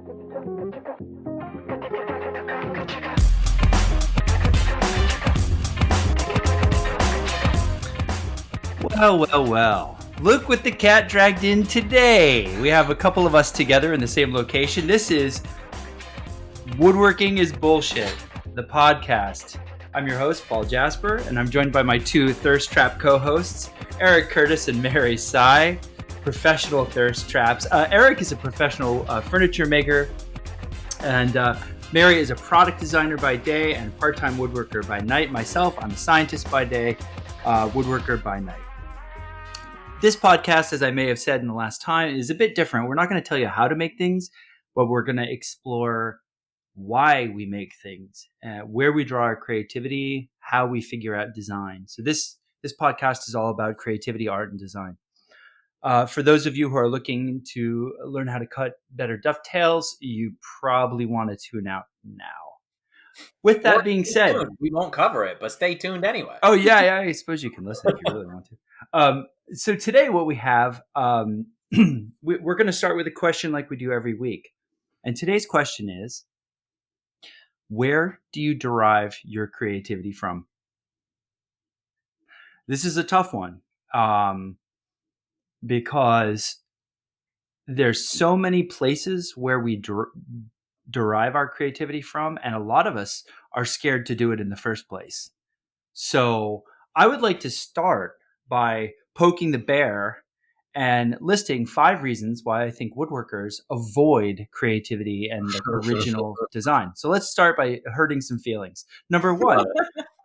Well. Look what the cat dragged in today. We have a couple of us together in the same location. This is Woodworking is Bullshit, the podcast. I'm your host, Paul Jasper, and I'm joined by my two Thirst Trap co-hosts, Eric Curtis and Mary Sy, professional thirst traps. Eric is a professional furniture maker, and Mary is a product designer by day and part-time woodworker by night. Myself, I'm a scientist by day, woodworker by night. This podcast, as I may have said in the last time, is a bit different. We're not going to tell you how to make things, but we're going to explore why we make things, where we draw our creativity, how we figure out design. So this podcast is all about creativity, art, and design. For those of you who are looking to learn how to cut better dovetails, you probably want to tune out now. With that being said, we won't cover it, but stay tuned anyway. Oh yeah, I suppose you can listen if you really want to. So today, what we have, we're going to start with a question like we do every week, and today's question is: where do you derive your creativity from? This is a tough one because there's so many places where we derive our creativity from, and a lot of us are scared to do it in the first place. So I would like to start by poking the bear and listing 5 reasons why I think woodworkers avoid creativity and like original design. So let's start by hurting some feelings. Number 1,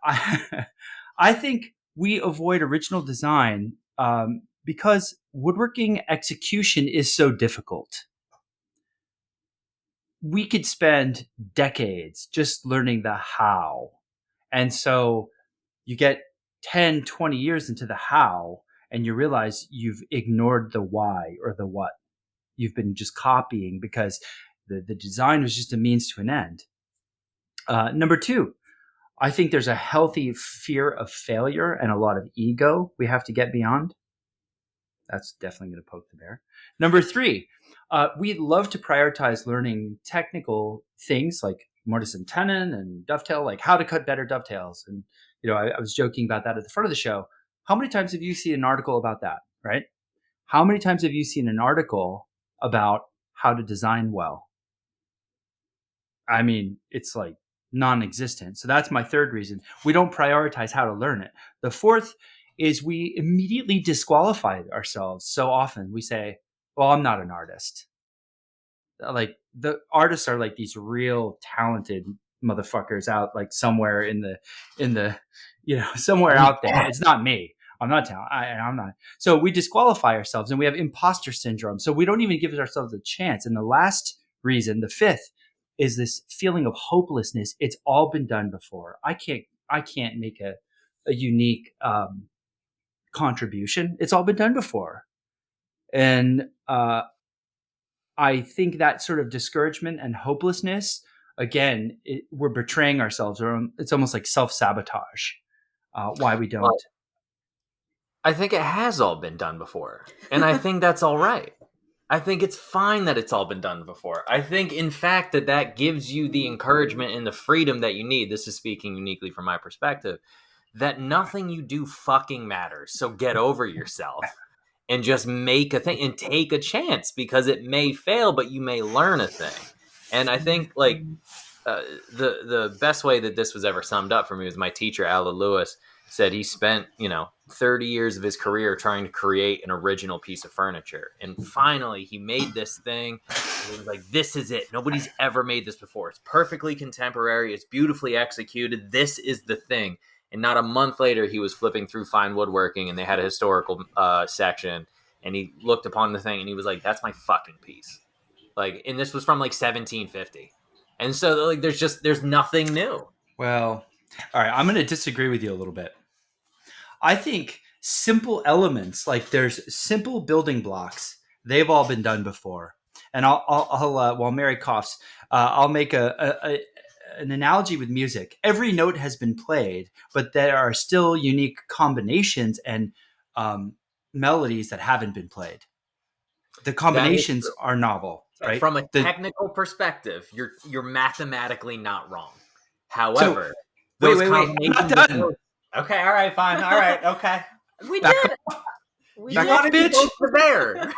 I think we avoid original design because woodworking execution is so difficult. We could spend decades just learning the how. And so you get 10, 20 years into the how, and you realize you've ignored the why or the what. You've been just copying because the design was just a means to an end. Number 2, I think there's a healthy fear of failure and a lot of ego we have to get beyond. That's definitely going to poke the bear. Number 3, we love to prioritize learning technical things like mortise and tenon and dovetail, like how to cut better dovetails. And, I was joking about that at the front of the show. How many times have you seen an article about that, right? How many times have you seen an article about how to design well? I mean, it's like non-existent. So that's my 3rd reason. We don't prioritize how to learn it. The 4th is we immediately disqualify ourselves. So often we say, well, I'm not an artist. Like the artists are like these real talented motherfuckers out like somewhere in the somewhere out there. It's not me. I'm not talented. I'm not. So we disqualify ourselves and we have imposter syndrome. So we don't even give ourselves a chance. And the last reason, the 5th, is this feeling of hopelessness. It's all been done before. I can't make a unique contribution. It's all been done before. And I think that sort of discouragement and hopelessness, again, we're betraying ourselves, or it's almost like self-sabotage. Why we don't. I think it has all been done before. And I think that's all right. I think it's fine that it's all been done before. I think, in fact, that gives you the encouragement and the freedom that you need. This is speaking uniquely from my perspective, that nothing you do fucking matters. So get over yourself and just make a thing and take a chance, because it may fail, but you may learn a thing. And I think the best way that this was ever summed up for me was my teacher, Alan Lewis, said he spent, 30 years of his career trying to create an original piece of furniture. And finally he made this thing. And he was like, this is it. Nobody's ever made this before. It's perfectly contemporary. It's beautifully executed. This is the thing. And not a month later, he was flipping through fine woodworking, and they had a historical section. And he looked upon the thing, and he was like, "That's my fucking piece." And this was from 1750. And so there's nothing new. Well, all right, I'm going to disagree with you a little bit. I think simple elements, like there's simple building blocks, they've all been done before. And I'll while Mary coughs, I'll make an analogy with music. Every note has been played, but there are still unique combinations and melodies that haven't been played. The combinations are novel. right? From a technical perspective, you're mathematically not wrong. So However, wait, those I'm not combinations of done. notes. Okay, all right, fine, all right, okay. We Back did. up, We You back did. up, wanted to bitch. poke the bear.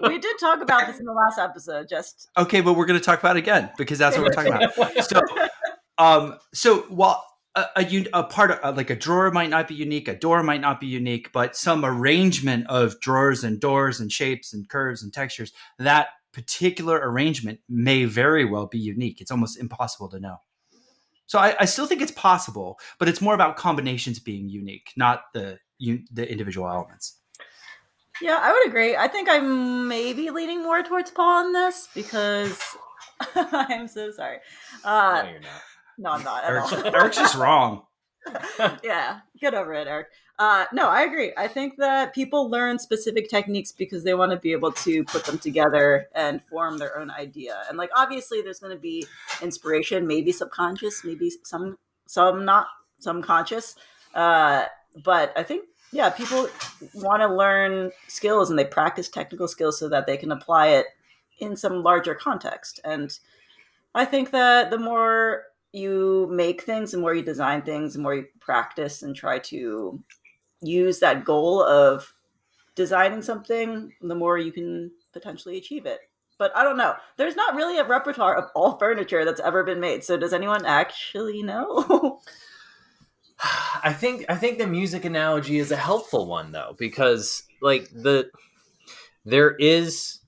We did talk about this in the last episode. Just Okay, but we're going to talk about it again because that's what we're talking about. So while a part of like a drawer might not be unique, a door might not be unique, but some arrangement of drawers and doors and shapes and curves and textures, that particular arrangement may very well be unique. It's almost impossible to know. So I still think it's possible, but it's more about combinations being unique, not the individual elements. yeah, I would agree. I think I'm maybe leaning more towards Paul on this because I'm so sorry. No, you're not. No, I'm not at all. Eric's just wrong. Yeah, get over it, Eric. No, I agree. I think that people learn specific techniques because they want to be able to put them together and form their own idea. And like obviously there's going to be inspiration, maybe subconscious, maybe some not, some conscious. But I think yeah, people want to learn skills and they practice technical skills so that they can apply it in some larger context. And I think that the more you make things, the more you design things, the more you practice and try to use that goal of designing something, the more you can potentially achieve it. But I don't know. There's not really a repertoire of all furniture that's ever been made. So does anyone actually know? I think the music analogy is a helpful one though, because like there is,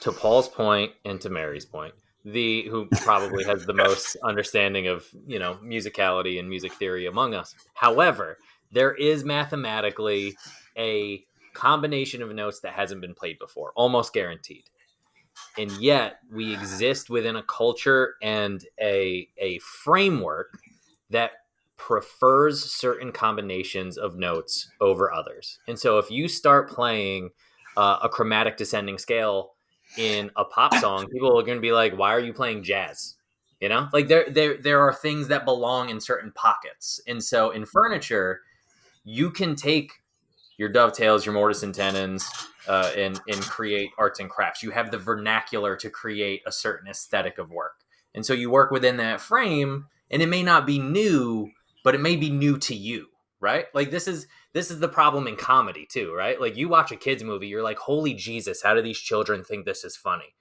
to Paul's point and to Mary's point, who probably has the most understanding of, musicality and music theory among us. However, there is mathematically a combination of notes that hasn't been played before, almost guaranteed. And yet we exist within a culture and a framework that prefers certain combinations of notes over others. And so if you start playing a chromatic descending scale in a pop song, people are going to be like, why are you playing jazz? Like there are things that belong in certain pockets. And so in furniture, you can take your dovetails, your mortise and tenons, and create arts and crafts. You have the vernacular to create a certain aesthetic of work. And so you work within that frame, and it may not be new, but it may be new to you, right? Like this is the problem in comedy too, right? Like you watch a kids movie, you're like, holy Jesus, how do these children think this is funny?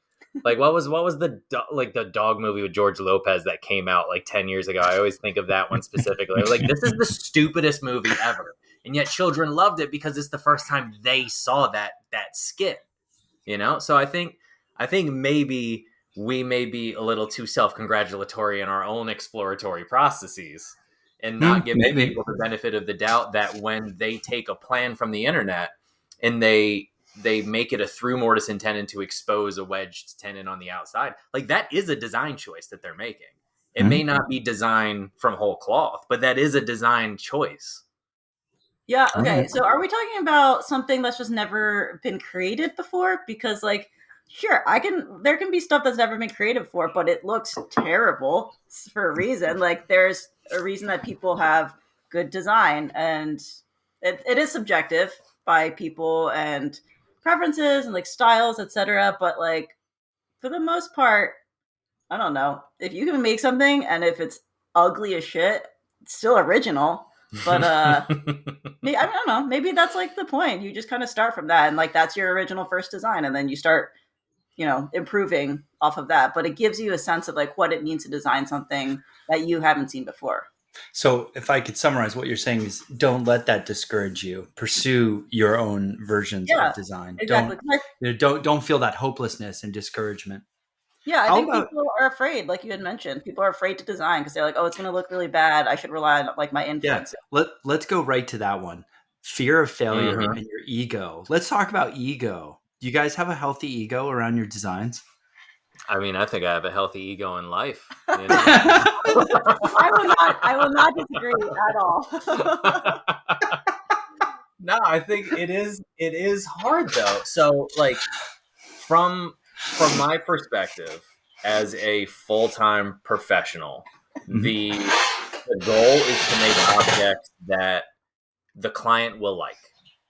Like what was the dog movie with George Lopez that came out like 10 years ago? I always think of that one specifically. I was like, this is the stupidest movie ever. And yet children loved it because it's the first time they saw that skit, So I think maybe we may be a little too self-congratulatory in our own exploratory processes and not giving people the benefit of the doubt that when they take a plan from the internet and they make it a through mortise and tenon to expose a wedged tenon on the outside, like that is a design choice that they're making. It may not be design from whole cloth, but that is a design choice. Yeah, okay. So are we talking about something that's just never been created before? Because like, sure, there can be stuff that's never been created before, but it looks terrible for a reason. Like there's a reason that people have good design, and it is subjective by people and preferences and like styles, etc. But like for the most part, I don't know. If you can make something and if it's ugly as shit, it's still original. But I don't know. Maybe that's like the point. You just kind of start from that, and like that's your original first design, and then you start, improving off of that. But it gives you a sense of like what it means to design something that you haven't seen before. So if I could summarize, what you're saying is don't let that discourage you. Pursue your own versions of design. Exactly. Don't feel that hopelessness and discouragement. Yeah, I think people are afraid, like you had mentioned. People are afraid to design because they're like, oh, it's going to look really bad. I should rely on like my influence. Yeah, let's go right to that one. Fear of failure and your ego.'s talk about ego. Do you guys have a healthy ego around your designs? I mean, I think I have a healthy ego in life. I will not disagree at all. No, I think it is hard though. So like from my perspective as a full-time professional, the goal is to make objects that the client will like.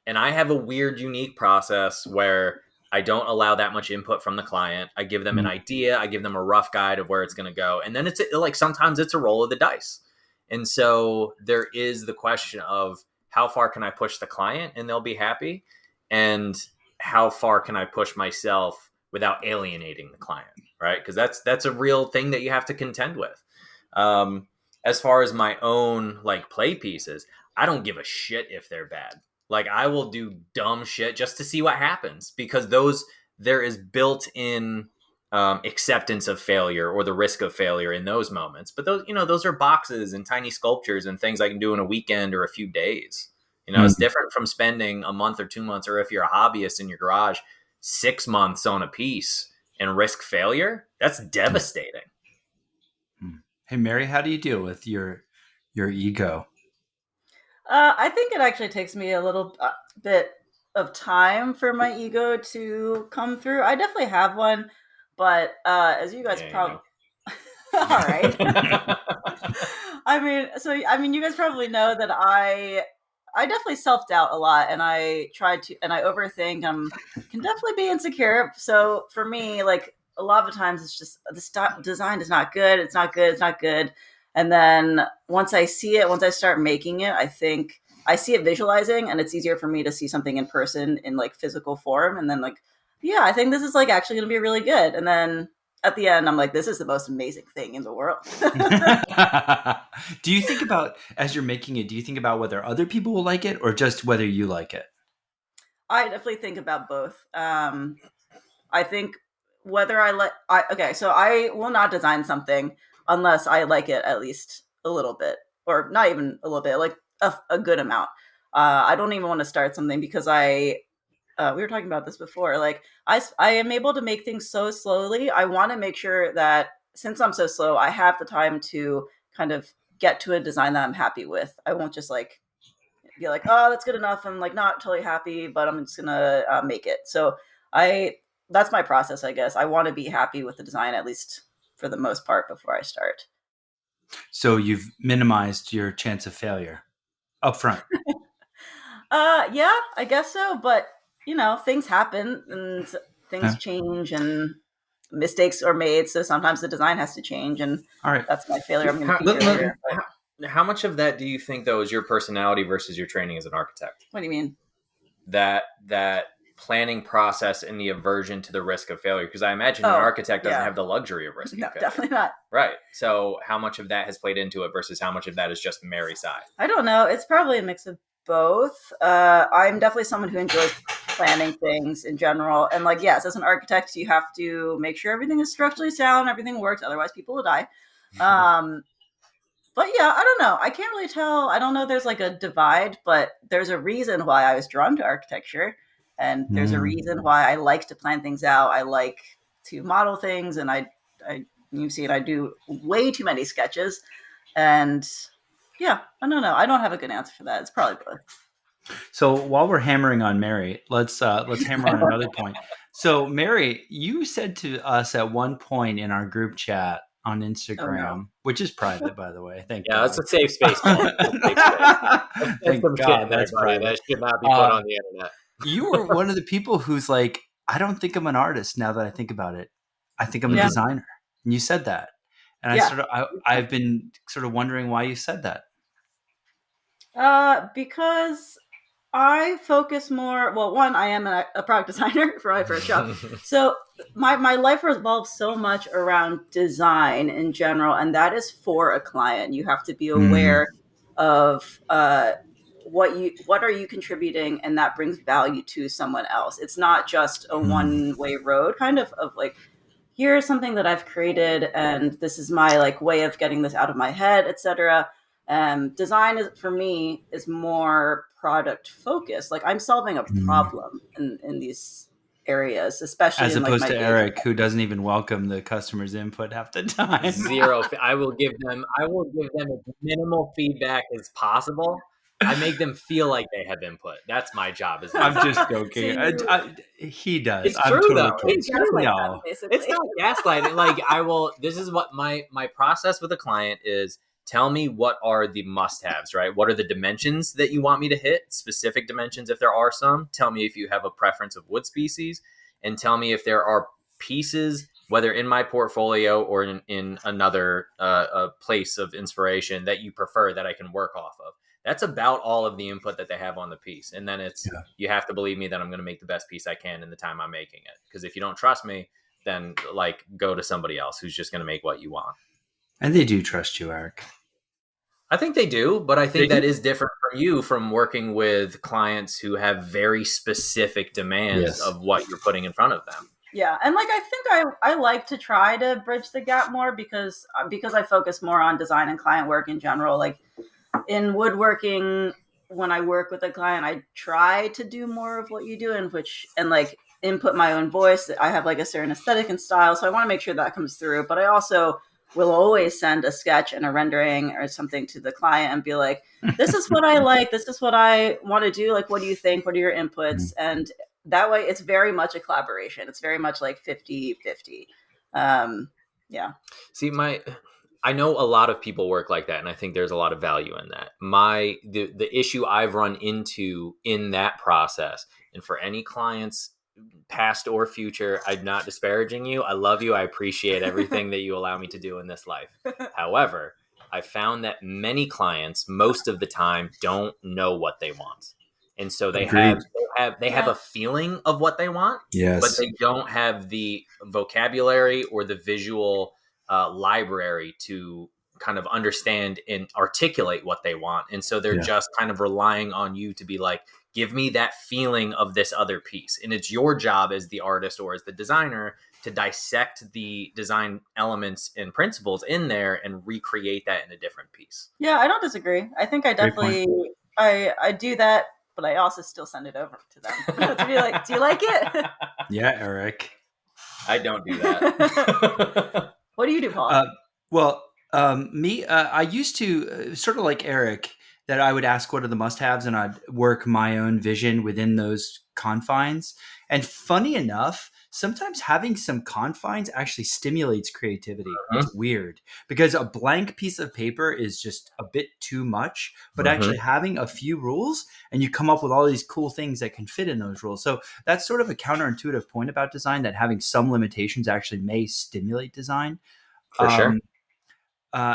And I have a weird, unique process where I don't allow that much input from the client. I give them an idea. I give them a rough guide of where it's going to go. And then it's like sometimes it's a roll of the dice. And so there is the question of how far can I push the client and they'll be happy? And how far can I push myself without alienating the client? Right. Because that's a real thing that you have to contend with. As far as my own like play pieces, I don't give a shit if they're bad. Like I will do dumb shit just to see what happens because there is built in acceptance of failure or the risk of failure in those moments. But those are boxes and tiny sculptures and things I can do in a weekend or a few days. It's different from spending a month or 2 months, or if you're a hobbyist in your garage, 6 months on a piece and risk failure. That's devastating. Hey, Mary, how do you deal with your ego? I think it actually takes me a little bit of time for my ego to come through. I definitely have one, but as you guys probably, all right. I mean, you guys probably know that I definitely self doubt a lot, and I overthink. Can definitely be insecure. So for me, like a lot of times, it's just the design is not good. It's not good. It's not good. And then once I see it, once I start making it, I think I see it visualizing, and it's easier for me to see something in person in like physical form. And then like, yeah, I think this is like actually going to be really good. And then at the end, I'm like, this is the most amazing thing in the world. Do you think about, as you're making it, do you think about whether other people will like it or just whether you like it? I definitely think about both. I think whether so I will not design something unless I like it at least a little bit, or not even a little bit, like a good amount. I don't even want to start something because we were talking about this before. Like I am able to make things so slowly. I want to make sure that since I'm so slow, I have the time to kind of get to a design that I'm happy with. I won't just like be like, oh, that's good enough. I'm like not totally happy, but I'm just gonna make it. So that's my process, I guess. I want to be happy with the design at least for the most part before I start. So you've minimized your chance of failure up front. Yeah, I guess so. But things happen and things change and mistakes are made. So sometimes the design has to change, and all right, that's my failure. I'm going to feature later. How much of that do you think, though, is your personality versus your training as an architect? What do you mean? That planning process and the aversion to the risk of failure? Because I imagine an architect doesn't have the luxury of risk. No, definitely not. Right. So how much of that has played into it versus how much of that is just Mary's side? I don't know. It's probably a mix of both. I'm definitely someone who enjoys planning things in general. And like, yes, as an architect, you have to make sure everything is structurally sound, everything works. Otherwise people will die. But yeah, I don't know. I can't really tell. I don't know. There's like a divide, but there's a reason why I was drawn to architecture. And there's a reason why I like to plan things out. I like to model things. And you've seen, I do way too many sketches. And yeah, I don't know. I don't have a good answer for that. It's probably both. So while we're hammering on Mary, let's hammer on another point. So Mary, you said to us at one point in our group chat on Instagram, which is private, by the way. Thank God. It's a safe space. Thank God, that's private. That should not be put on the internet. You were one of the people who's like, I don't think I'm an artist now that I think about it. I think I'm a designer. And you said that. And I've been sort of wondering why you said that. Because I focus more. Well, one, I am a product designer for my first job. So my life revolves so much around design in general, and that is for a client. You have to be aware of what are you contributing, and that brings value to someone else. It's not just a one-way road, kind of like, here's something that I've created, and this is my like way of getting this out of my head, etc. Design for me is more product focused. Like I'm solving a problem in these areas, especially as in, opposed like, to Eric, who doesn't even welcome the customer's input half the time. Zero. I will give them as minimal feedback as possible. I make them feel like they have input. That's my job. I'm just joking. He does. It's true, though. It's not gaslighting. Like this is what my process with a client is. Tell me what are the must-haves, right? What are the dimensions that you want me to hit? Specific dimensions, if there are some. Tell me if you have a preference of wood species. and tell me if there are pieces, whether in my portfolio or in another place of inspiration that you prefer that I can work off of. That's about all of the input that they have on the piece. And then it's, you have to believe me that I'm going to make the best piece I can in the time I'm making it. Because if you don't trust me, then like go to somebody else who's just going to make what you want. And they do trust you, Eric. I think they do, but I think that is different from you from working with clients who have very specific demands of what you're putting in front of them. Yeah, and like I think I like to try to bridge the gap more because I focus more on design and client work in general. Like in woodworking, when I work with a client, I try to do more of what you do, and like input my own voice. I have like a certain aesthetic and style, so I want to make sure that comes through. But I also will always send a sketch and a rendering or something to the client and be like, this is what I like, this is what I want to do. Like, what do you think? What are your inputs? And that way it's very much a collaboration. It's very much like 50-50. Yeah. See, I know a lot of people work like that, and I think there's a lot of value in that. The issue I've run into in that process, and for any clients, past or future, I'm not disparaging you. I love you. I appreciate everything that you allow me to do in this life. However, I found that many clients, most of the time, don't know what they want. And so they have a feeling of what they want, but they don't have the vocabulary or the visual library to kind of understand and articulate what they want. And so they're just kind of relying on you to be like, give me that feeling of this other piece. And it's your job as the artist or as the designer to dissect the design elements and principles in there and recreate that in a different piece. Yeah, I don't disagree. I think I definitely, I do that, but I also still send it over to them to be like, do you like it? Yeah, Eric. I don't do that. What do you do, Paul? I used to sort of like Eric, that I would ask what are the must-haves and I'd work my own vision within those confines. And funny enough, sometimes having some confines actually stimulates creativity. It's weird because a blank piece of paper is just a bit too much, but actually having a few rules and you come up with all these cool things that can fit in those rules. So that's sort of a counterintuitive point about design, that having some limitations actually may stimulate design. For sure.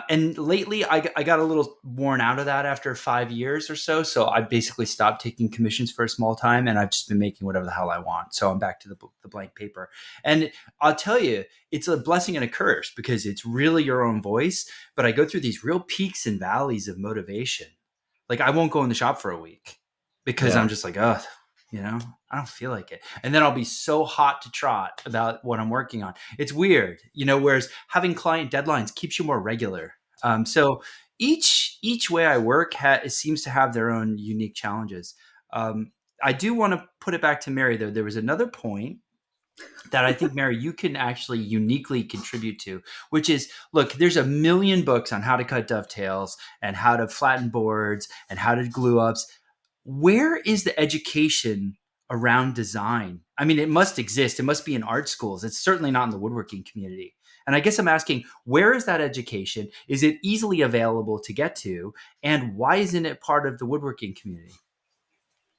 And lately I got a little worn out of that after 5 years or so. So I basically stopped taking commissions for a small time and I've just been making whatever the hell I want. So I'm back to the blank paper. And I'll tell you, it's a blessing and a curse because it's really your own voice. But I go through these real peaks and valleys of motivation. Like I won't go in the shop for a week because I'm just like, I don't feel like it. And then I'll be so hot to trot about what I'm working on. It's weird, whereas having client deadlines keeps you more regular. So each way I work seems to have their own unique challenges. I do want to put it back to Mary, though. There was another point that I think, Mary, you can actually uniquely contribute to, which is, look, there's a million books on how to cut dovetails and how to flatten boards and how to glue ups. Where is the education around design? I mean, it must exist. It must be in art schools. It's certainly not in the woodworking community. And I guess I'm asking, where is that education? Is it easily available to get to? And why isn't it part of the woodworking community?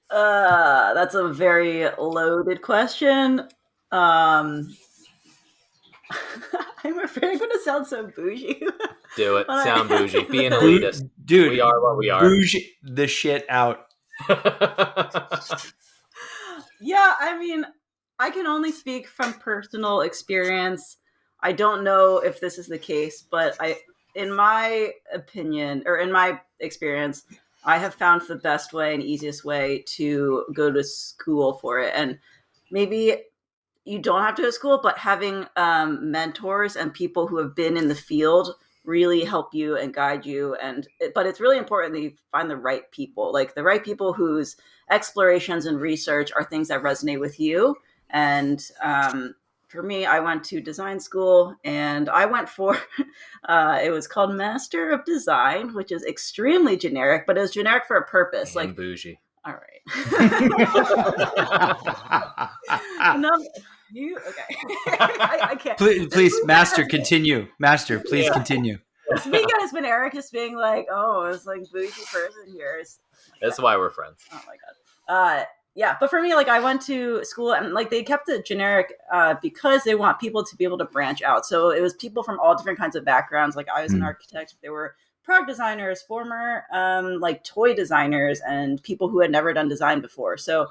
That's a very loaded question. I'm afraid I'm going to sound so bougie. Do it. Sound bougie. Be an elitist. Dude, we are what we are. Bougie the shit out. Yeah, I mean, I can only speak from personal experience. I don't know if this is the case, but in my opinion, or in my experience, I have found the best way and easiest way to go to school for it. And maybe you don't have to go to school, but having mentors and people who have been in the field really help you and guide you. But it's really important that you find the right people, like the right people whose explorations and research are things that resonate with you. And for me, I went to design school and I went for, it was called Master of Design, which is extremely generic, but it was generic for a purpose. Like bougie. All right. No, you okay? I can't. Please, Master, continue. Master, please continue. This weekend has been Eric just being like, "Oh, it's like bougie person here." That's why we're friends. Oh my god. Yeah, but for me, like I went to school and like they kept it generic because they want people to be able to branch out. So it was people from all different kinds of backgrounds. Like I was an Hmm. architect, there were product designers, former like toy designers, and people who had never done design before. So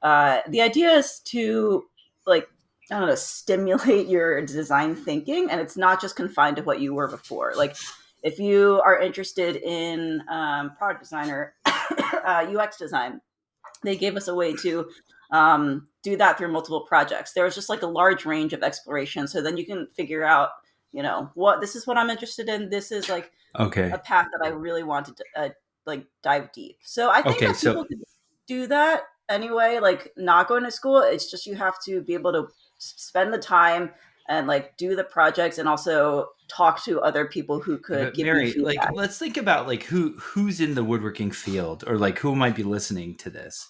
the idea is to like I don't know stimulate your design thinking, and it's not just confined to what you were before. Like if you are interested in product designer, UX design, they gave us a way to do that through multiple projects. There was just like a large range of exploration. So then you can figure out, you know, what this is what I'm interested in. This is like a Okay. path that I really wanted to like dive deep. So I think Okay. that So people could do that anyway, like not going to school. It's just you have to be able to spend the time and like do the projects and also talk to other people who could but give you Mary, like, feedback. let's think about like who's in the woodworking field, or like who might be listening to this.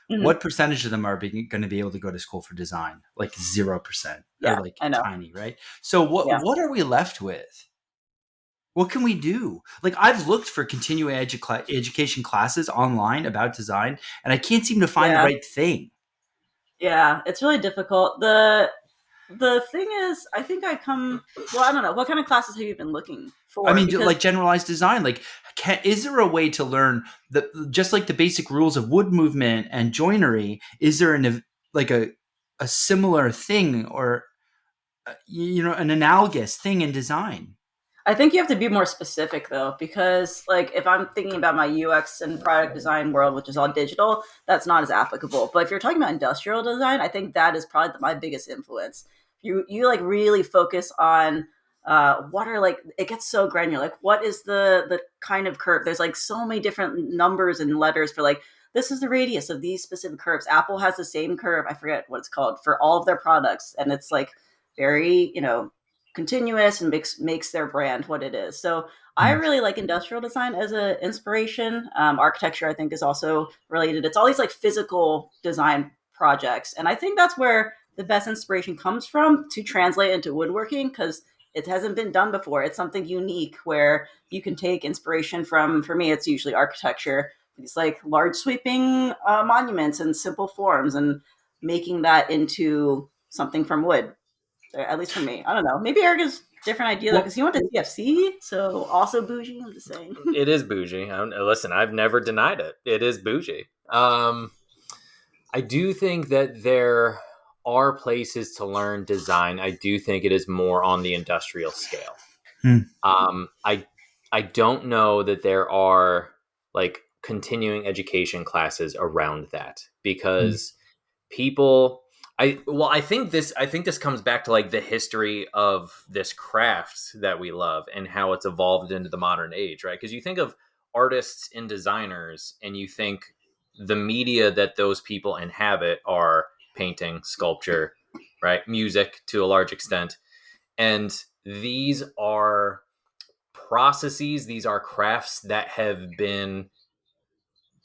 Mhm. What percentage of them are going to be able to go to school for design? Like 0%, or Yeah, like I know. tiny, right? So Yeah. what are we left with? What can we do? Like I've looked for continuing education classes online about design, and I can't seem to find the Yeah. right thing. Yeah. It's really difficult. The thing is, I think I come. Well, I don't know. What kind of classes have you been looking I for? mean, Because like generalized design. Like, is there a way to learn the just like the basic rules of wood movement and joinery? Is there like a similar thing, or an analogous thing in design? I think you have to be more specific though, because like if I'm thinking about my UX and product design world, which is all digital, that's not as applicable. But if you're talking about industrial design, I think that is probably my biggest influence. You like really focus on what are like it gets so granular. Like what is the kind of curve? There's like so many different numbers and letters for like this is the radius of these specific curves. Apple has the same curve. I forget what it's called for all of their products, and it's like very continuous and makes their brand what it is. So I Hmm. really like industrial design as an inspiration. Architecture, I think, is also related. It's all these like physical design projects, and I think that's where the best inspiration comes from to translate into woodworking because it hasn't been done before. It's something unique where you can take inspiration from. For me, it's usually architecture. These like large sweeping monuments and simple forms, and making that into something from wood, at least for me. I don't know. Maybe Eric has a different idea though, because Well, he went to CFC, so also bougie. I'm just saying. It is bougie. Listen, I've never denied it. It is bougie. I do think that there are places to learn design. I do think it is more on the industrial scale. hmm, Um, I I don't know that there are like continuing education classes around that hmm, because people I think this comes back to like the history of this craft that we love and how it's evolved into the modern age, right? Because you think of artists and designers and you think the media that those people inhabit are painting, sculpture, right? Music to a large extent. And these are processes, these are crafts that have been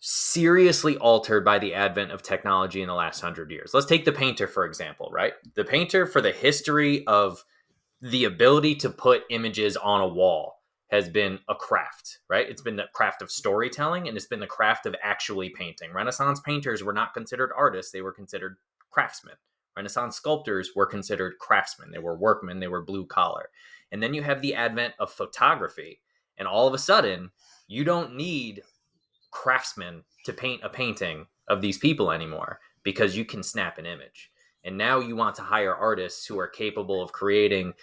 seriously altered by the advent of technology in the last 100 years. Let's take the painter, for example, right? The painter, for the history of the ability to put images on a wall, has been a craft, right? It's been the craft of storytelling and it's been the craft of actually painting. Renaissance painters were not considered artists, they were considered craftsmen. Renaissance sculptors were considered craftsmen, they were workmen, they were blue collar. And then you have the advent of photography, and all of a sudden, you don't need craftsmen to paint a painting of these people anymore because you can snap an image. And now you want to hire artists who are capable of creating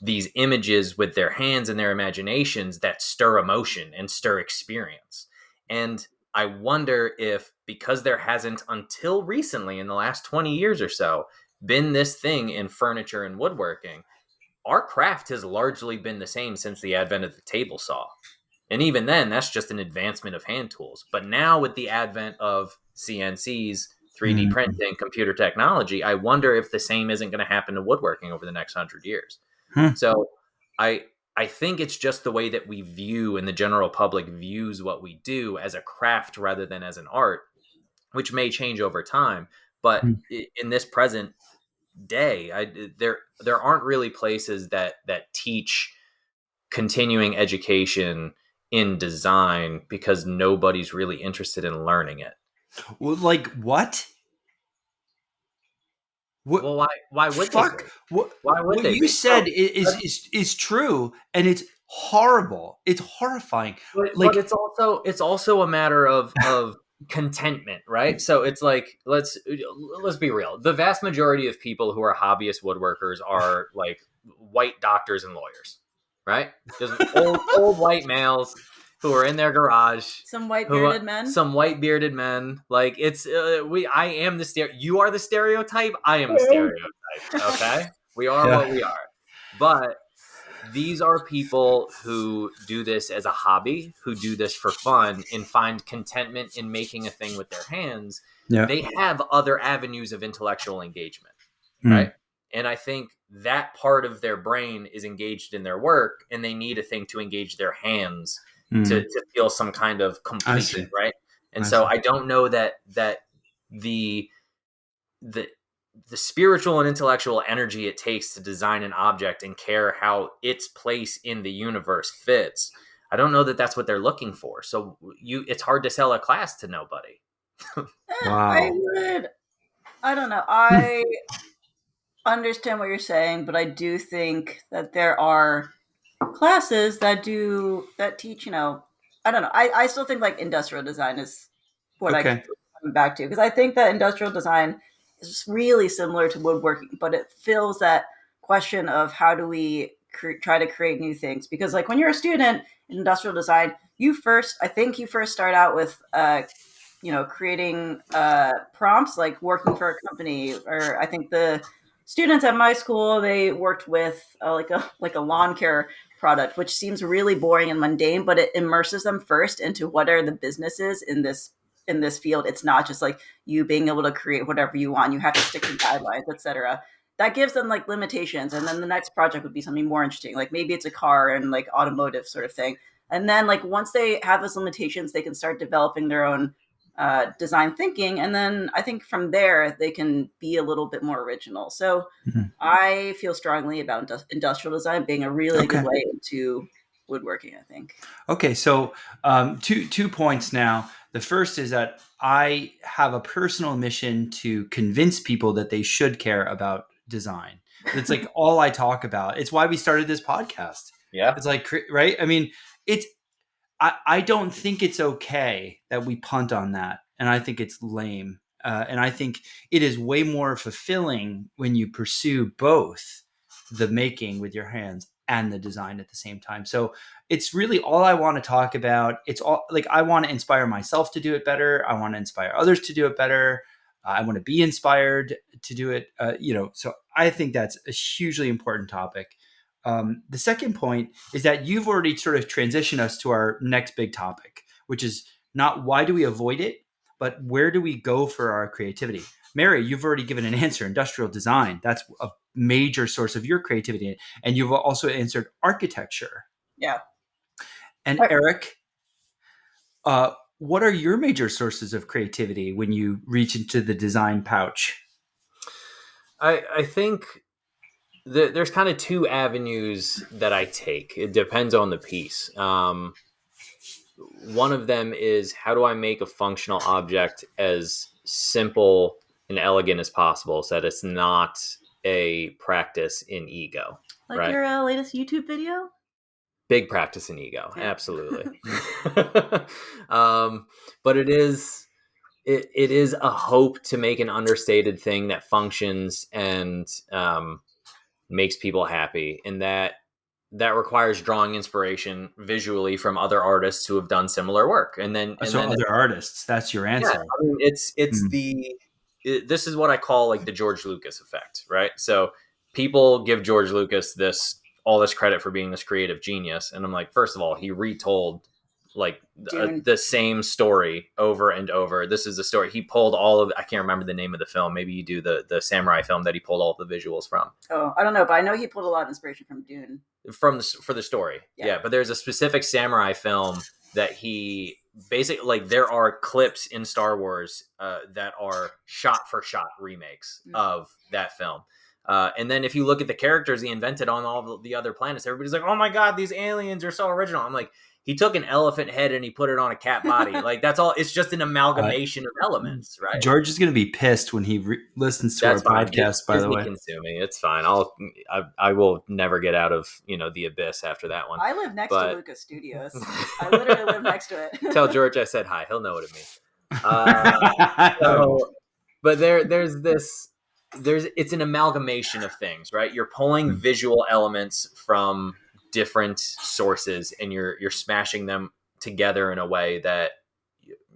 these images with their hands and their imaginations that stir emotion and stir experience. And I wonder if, because there hasn't until recently in the last 20 years or so been this thing in furniture and woodworking, our craft has largely been the same since the advent of the table saw. And even then, that's just an advancement of hand tools. But now, with the advent of CNCs, 3D hmm, printing, computer technology, I wonder if the same isn't going to happen to woodworking over the next 100 years. hmm. So I I think it's just the way that we view and the general public views what we do as a craft rather than as an art, which may change over time. But Hmm. in this present day, there aren't really places that teach continuing education in design because nobody's really interested in learning it. Well, like what? What? Well, why would they Fuck. be? What? Why would What they you be? So, said is true, and it's horrible. It's horrifying. but Like, it's also a matter of contentment, right? So it's like let's be real. The vast majority of people who are hobbyist woodworkers are like white doctors and lawyers, right? Just old white males who are in their garage. Some white Who bearded men. some white bearded men? Like it's I am the you are the stereotype. I am the stereotype. Okay, we are yeah. what we are, but these are people who do this as a hobby, who do this for fun and find contentment in making a thing with their hands. Yeah. They have other avenues of intellectual engagement, Mm, right? And I think that part of their brain is engaged in their work, and they need a thing to engage their hands mm. to feel some kind of I completion, see. right? And I so see. I don't know that the the the spiritual and intellectual energy it takes to design an object and care how its place in the universe fits. I don't know that that's what they're looking for. So it's hard to sell a class to nobody. I Wow. would. I don't know. Hmm. I understand what you're saying, but I do think that there are classes that teach. I don't know. I still think like industrial design is what I keep Okay. coming back to because I think that industrial design is really similar to woodworking, but it fills that question of how do we try to create new things? Because like when you're a student in industrial design, I think you first start out with creating prompts like working for a company, or I think the students at my school they worked with like a lawn care product, which seems really boring and mundane, but it immerses them first into what are the businesses in this field. It's not just like you being able to create whatever you want. You have to stick to guidelines, etc. That gives them like limitations, and then the next project would be something more interesting, like maybe it's a car and like automotive sort of thing. And then like once they have those limitations, they can start developing their own design thinking, and then I think from there they can be a little bit more original. So Mhm. I feel strongly about industrial design being a really good Okay. way into woodworking, I think. Okay. So, two points now. The first is that I have a personal mission to convince people that they should care about design. It's like all I talk about. It's why we started this podcast. Yeah. It's like, right? I mean, it's I don't think it's okay that we punt on that. And I think it's lame. And I think it is way more fulfilling when you pursue both the making with your hands and the design at the same time. So it's really all I want to talk about. It's all like I want to inspire myself to do it better. I want to inspire others to do it better. I want to be inspired to do it. So I think that's a hugely important topic. The second point is that you've already sort of transitioned us to our next big topic, which is not why do we avoid it, but where do we go for our creativity? Mary, you've already given an answer, industrial design. That's a major source of your creativity. And you've also answered architecture. Yeah. And Eric, what are your major sources of creativity when you reach into the design pouch? I think there's kind of two avenues that I take. It depends on the piece. One of them is how do I make a functional object as simple and elegant as possible so that it's not a practice in ego, Like right? your latest YouTube video? Big practice in ego, Yeah. absolutely. But it is a hope to make an understated thing that functions and makes people happy, and that requires drawing inspiration visually from other artists who have done similar work, and then Other artists, that's your yeah, answer. I mean it's Hmm. this is what I call like the George Lucas effect, right? So people give George Lucas all this credit for being this creative genius, and I'm like, first of all, he retold like Dune. the same story over and over. This is the story he pulled all of. I can't remember the name of the film. Maybe you do the samurai film that he pulled all of the visuals from. Oh, I don't know, but I know he pulled a lot of inspiration from Dune. For the story. Yeah, but there's a specific samurai film that he basically like there are clips in Star Wars that are shot for shot remakes of that film. And then if you look at the characters he invented on all the other planets, everybody's like, "Oh my god, these aliens are so original." I'm like, he took an elephant head and he put it on a cat body. Like that's all. It's just an amalgamation of elements, right? George is going to be pissed when he listens to our That's fine. podcast. By the Disney way, can sue me. It's fine. I will never get out of the abyss after that one. I live next to Lucas Studios. I literally live next to it. Tell George I said hi. He'll know what it means. But it's an amalgamation of things, right? You're pulling visual elements from different sources and you're smashing them together in a way that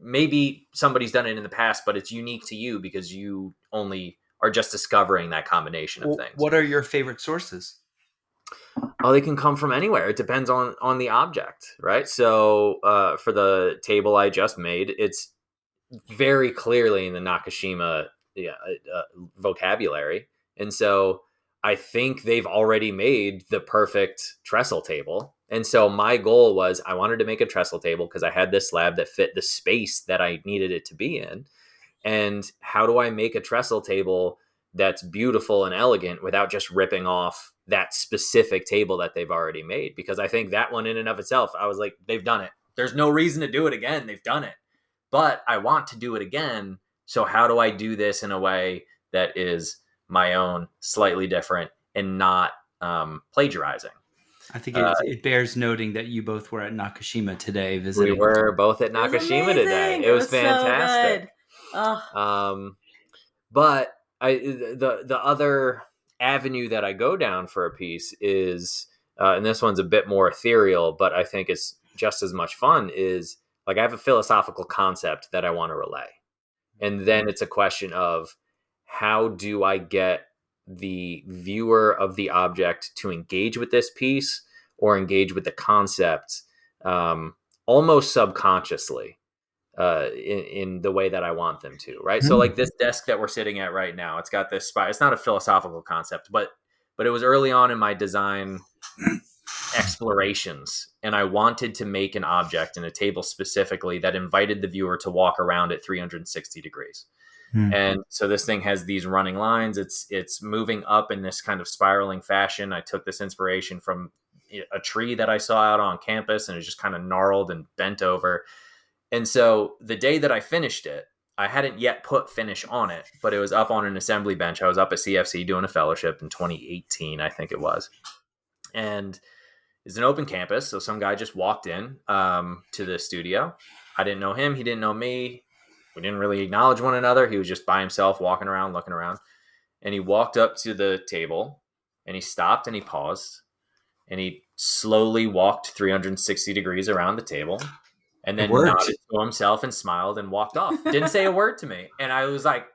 maybe somebody's done it in the past, but it's unique to you because you only are just discovering that combination of things. What are your favorite sources? Oh, they can come from anywhere. It depends on the object, right? So for the table I just made, it's very clearly in the Nakashima vocabulary. And so I think they've already made the perfect trestle table. And so my goal was I wanted to make a trestle table because I had this slab that fit the space that I needed it to be in. And how do I make a trestle table that's beautiful and elegant without just ripping off that specific table that they've already made? Because I think that one in and of itself, I was like, they've done it. There's no reason to do it again. They've done it. But I want to do it again. So how do I do this in a way that is my own, slightly different, and not plagiarizing? I think it bears noting that you both were at Nakashima today visiting. We were both at Nakashima today. It was fantastic. So but the other avenue that I go down for a piece is, and this one's a bit more ethereal, but I think it's just as much fun, is like I have a philosophical concept that I want to relay. And then it's a question of how do I get the viewer of the object to engage with this piece or engage with the concept almost subconsciously in the way that I want them to, right? So like this desk that we're sitting at right now, it's got this spot. It's not a philosophical concept, but it was early on in my design explorations, and I wanted to make an object and a table specifically that invited the viewer to walk around at 360 degrees. And so this thing has these running lines. It's moving up in this kind of spiraling fashion. I took this inspiration from a tree that I saw out on campus, and it just kind of gnarled and bent over. And so the day that I finished it, I hadn't yet put finish on it, but it was up on an assembly bench. I was up at CFC doing a fellowship in 2018, I think it was. And it's an open campus, so some guy just walked in to the studio. I didn't know him. He didn't know me. We didn't really acknowledge one another. He was just by himself, walking around, looking around. And he walked up to the table, and he stopped, and he paused, and he slowly walked 360 degrees around the table, and then nodded to himself and smiled and walked off. Didn't say a word to me. And I was like,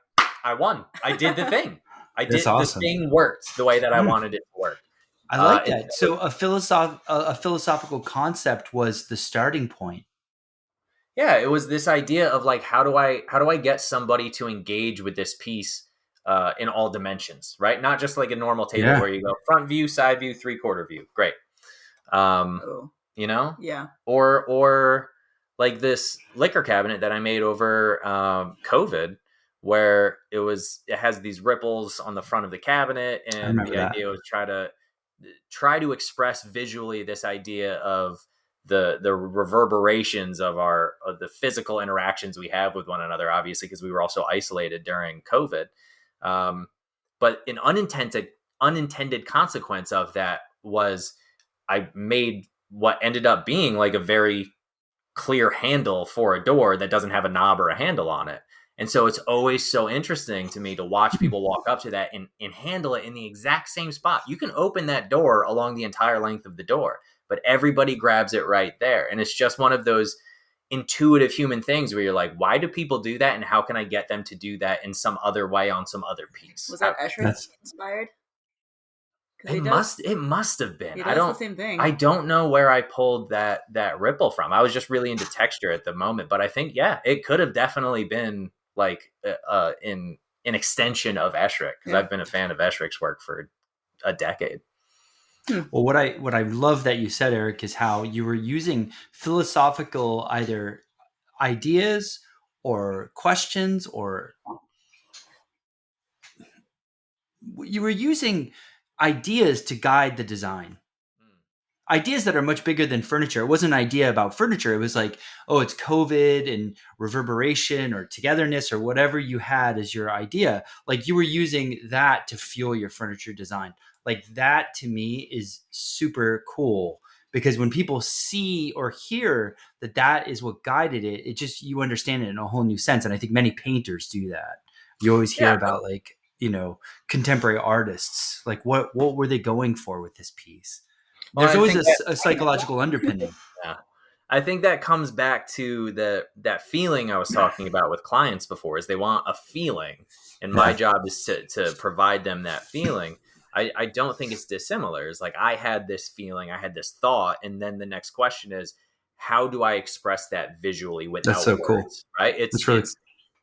I won. I did the thing. That's awesome. The thing worked the way that I wanted it to work. I like that. So a philosophical concept was the starting point. Yeah, it was this idea of like, how do I get somebody to engage with this piece in all dimensions, right? Not just like a normal table where you go front view, side view, 3/4 view. Great. You know? Yeah. Or like this liquor cabinet that I made over COVID, where it has these ripples on the front of the cabinet, and the idea was try to express visually this idea of the reverberations of the physical interactions we have with one another, obviously, because we were also isolated during COVID. But an unintended consequence of that was I made what ended up being like a very clear handle for a door that doesn't have a knob or a handle on it. And so it's always so interesting to me to watch people walk up to that and handle it in the exact same spot. You can open that door along the entire length of the door, but everybody grabs it right there. And it's just one of those intuitive human things where you're like, why do people do that? And how can I get them to do that in some other way on some other piece? Was that Escher inspired? It must have been. He does the same thing. I don't know where I pulled that ripple from. I was just really into texture at the moment, but I think, it could have definitely been like in an extension of Escher, because I've been a fan of Escher's work for a decade. Well, what I love that you said, Eric, is how you were using philosophical either ideas or questions, or you were using ideas to guide the design. ideas that are much bigger than furniture. It wasn't an idea about furniture. It was like, oh, it's COVID and reverberation or togetherness or whatever you had as your idea. Like you were using that to fuel your furniture design. Like that to me is super cool because when people see or hear that that is what guided it, it just, you understand it in a whole new sense. And I think many painters do that. You always hear Yeah. about like, contemporary artists, like what were they going for with this piece? Well, There's I always think that a psychological underpinning. yeah. I think that comes back to that feeling I was talking about with clients before is they want a feeling. And my Yeah. job is to provide them that feeling. I don't think it's dissimilar. It's like I had this feeling, I had this thought, and then the next question is, how do I express that visually That's without so cool. words? Right? That's really It's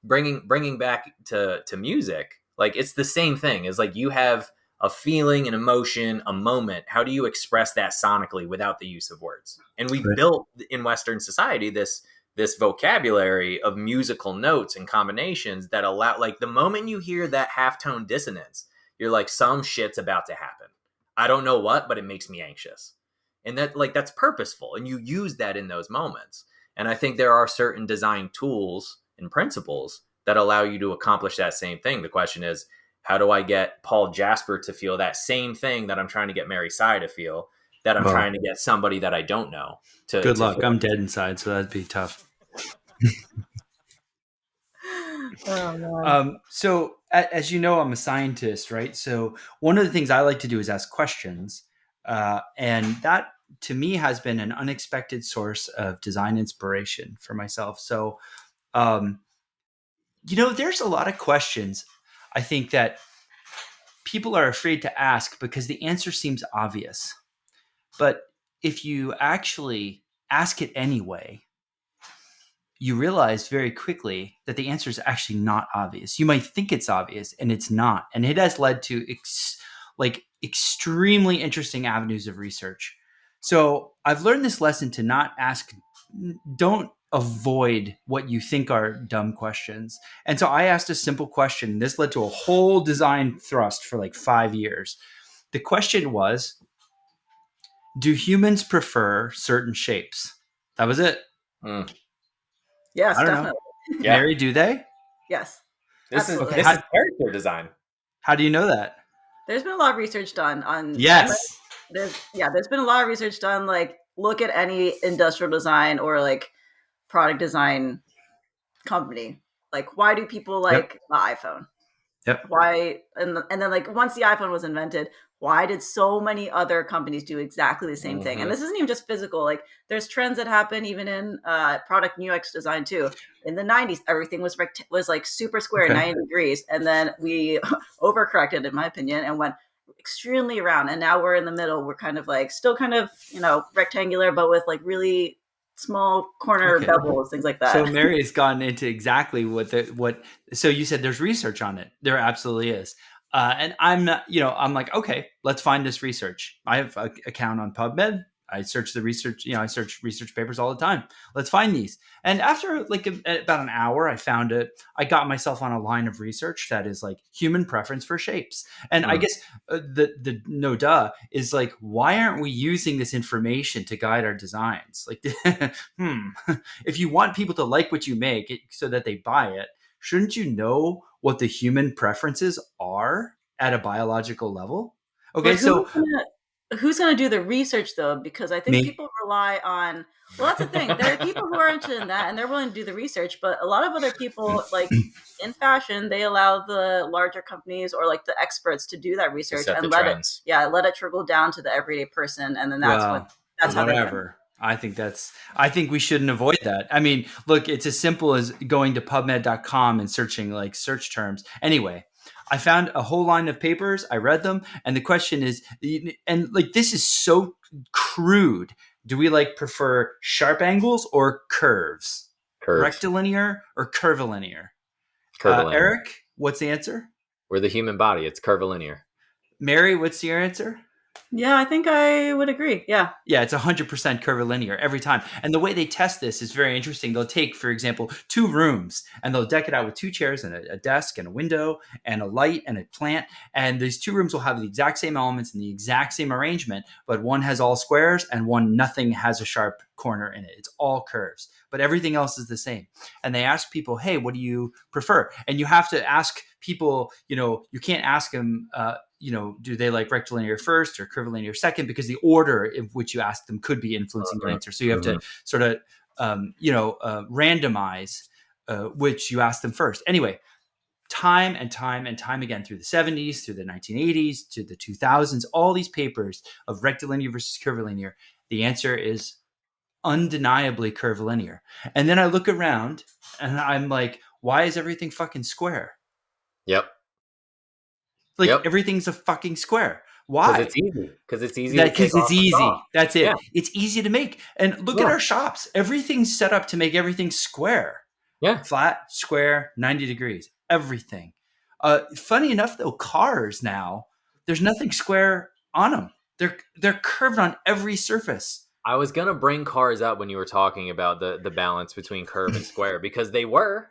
bringing back to music. Like it's the same thing. It's like you have a feeling, an emotion, a moment. How do you express that sonically without the use of words? And we've right. built in Western society this vocabulary of musical notes and combinations that allow, like the moment you hear that halftone dissonance, you're like, some shit's about to happen. I don't know what, but it makes me anxious. And that's purposeful. And you use that in those moments. And I think there are certain design tools and principles that allow you to accomplish that same thing. The question is, how do I get Paul Jasper to feel that same thing that I'm trying to get Mary Sy to feel, that I'm Well, trying to get somebody that I don't know good to luck. feel? I'm dead inside, so that'd be tough. Oh man. So, as you know, I'm a scientist, right? So, one of the things I like to do is ask questions. And that to me has been an unexpected source of design inspiration for myself. So, um, there's a lot of questions I think that people are afraid to ask because the answer seems obvious. But if you actually ask it anyway, you realize very quickly that the answer is actually not obvious. You might think it's obvious and it's not. And it has led to extremely interesting avenues of research. So I've learned this lesson to not ask, don't avoid what you think are dumb questions. And so I asked a simple question. This led to a whole design thrust for like 5 years. The question was, do humans prefer certain shapes? That was it. Mm. Yes, I don't know. definitely. Yeah, Mary, do they? Yes, this is absolutely. Okay. this is character design. How do you know that? There's been a lot of research done on. Yes. There's been a lot of research done. Like, look at any industrial design or like product design company. Like, why do people Yep. like the iPhone? Yep. Why? And then like once the iPhone was invented, why did so many other companies do exactly the same thing? And this isn't even just physical. Like, there's trends that happen even in product and UX design too. In the 90s, everything was like super square, Okay. 90 degrees, and then we overcorrected, in my opinion, and went extremely round. And now we're in the middle. We're kind of like still kind of rectangular, but with like really small corner Okay. bevels, things like that. So Mary has gotten into exactly what. So you said there's research on it. There absolutely is. And I'm not, I'm like, okay, let's find this research. I have an account on PubMed. I search the research, I search research papers all the time. Let's find these. And after like about an hour, I found it. I got myself on a line of research that is like human preference for shapes. And I guess the no duh is like, why aren't we using this information to guide our designs? Like, if you want people to like what you make so that they buy it, shouldn't you know what the human preferences are at a biological level? Okay, But so who's going to do the research though? Because I think me. people rely on. Well, that's the thing. There are people who are interested in that, and they're willing to do the research. But a lot of other people, like in fashion, they allow the larger companies or like the experts to do that research Set the and let trends. let it trickle down to the everyday person, and then that's Well, how they're going. whatever. I think we shouldn't avoid that. I mean, look, it's as simple as going to pubmed.com and searching like search terms. Anyway, I found a whole line of papers. I read them. And the question is, and like, this is so crude. Do we like prefer sharp angles or curves? Curves. Rectilinear or curvilinear? Curvilinear. Eric, what's the answer? We're the human body. It's curvilinear. Mary, what's your answer? Yeah, I think I would agree. Yeah. Yeah, it's 100% curvilinear every time. And the way they test this is very interesting. They'll take, for example, 2 rooms and they'll deck it out with 2 chairs and a desk and a window and a light and a plant. And these 2 rooms will have the exact same elements and the exact same arrangement, but one has all squares and one nothing has a sharp corner in it. It's all curves, but everything else is the same. And they ask people, hey, what do you prefer? And you have to ask people, you can't ask them, do they like rectilinear first or curvilinear second? Because the order in which you ask them could be influencing their answer. So you have to sort of, randomize which you ask them first. Anyway, time and time and time again through the 70s, through the 1980s, to the 2000s, all these papers of rectilinear versus curvilinear, the answer is undeniably curvilinear. And then I look around and I'm like, why is everything fucking square? Yep. Like everything's a fucking square. Why? Because it's easy. Because it's easy. Because it's easy. That's it. Yeah. It's easy to make. And look at our shops. Everything's set up to make everything square. Yeah. Flat, square, 90 degrees. Everything. Funny enough, though, cars now, there's nothing square on them. They're curved on every surface. I was gonna bring cars up when you were talking about the balance between curve and square because they were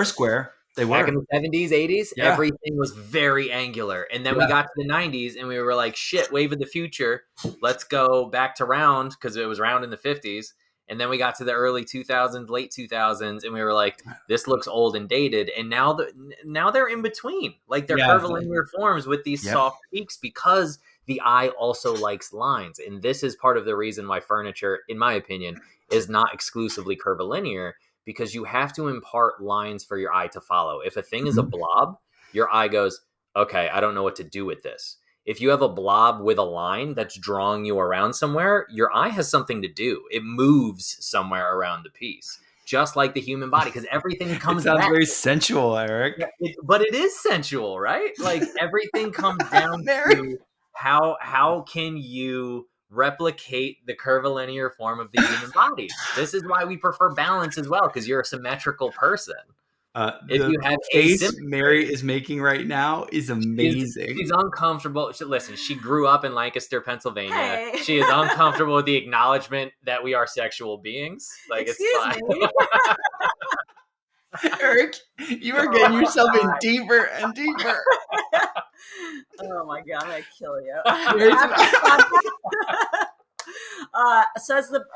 square. They were. Back in the 70s, 80s, Yeah. everything was very angular. And then we got to the 90s and we were like, shit, wave of the future. Let's go back to round because it was round in the 50s. And then we got to the early 2000s, late 2000s, and we were like, this looks old and dated. And now they're in between. Like they're curvilinear forms with these soft peaks because the eye also likes lines. And this is part of the reason why furniture, in my opinion, is not exclusively curvilinear, because you have to impart lines for your eye to follow. If a thing is a blob, your eye goes, okay, I don't know what to do with this. If you have a blob with a line that's drawing you around somewhere, your eye has something to do. It moves somewhere around the piece, just like the human body, because everything comes back. It sounds very to sensual, Eric. But it is sensual, right? Like everything comes down to how can you replicate the curvilinear form of the human body. This is why we prefer balance as well, because you're a symmetrical person. If you have face Mary is making right now is amazing. She's uncomfortable. Listen, she grew up in Lancaster, Pennsylvania. Hey. She is uncomfortable with the acknowledgement that we are sexual beings. Like, Excuse it's fine. me. Eric, you are getting yourself in deeper and deeper. Oh my god, I'm gonna kill you.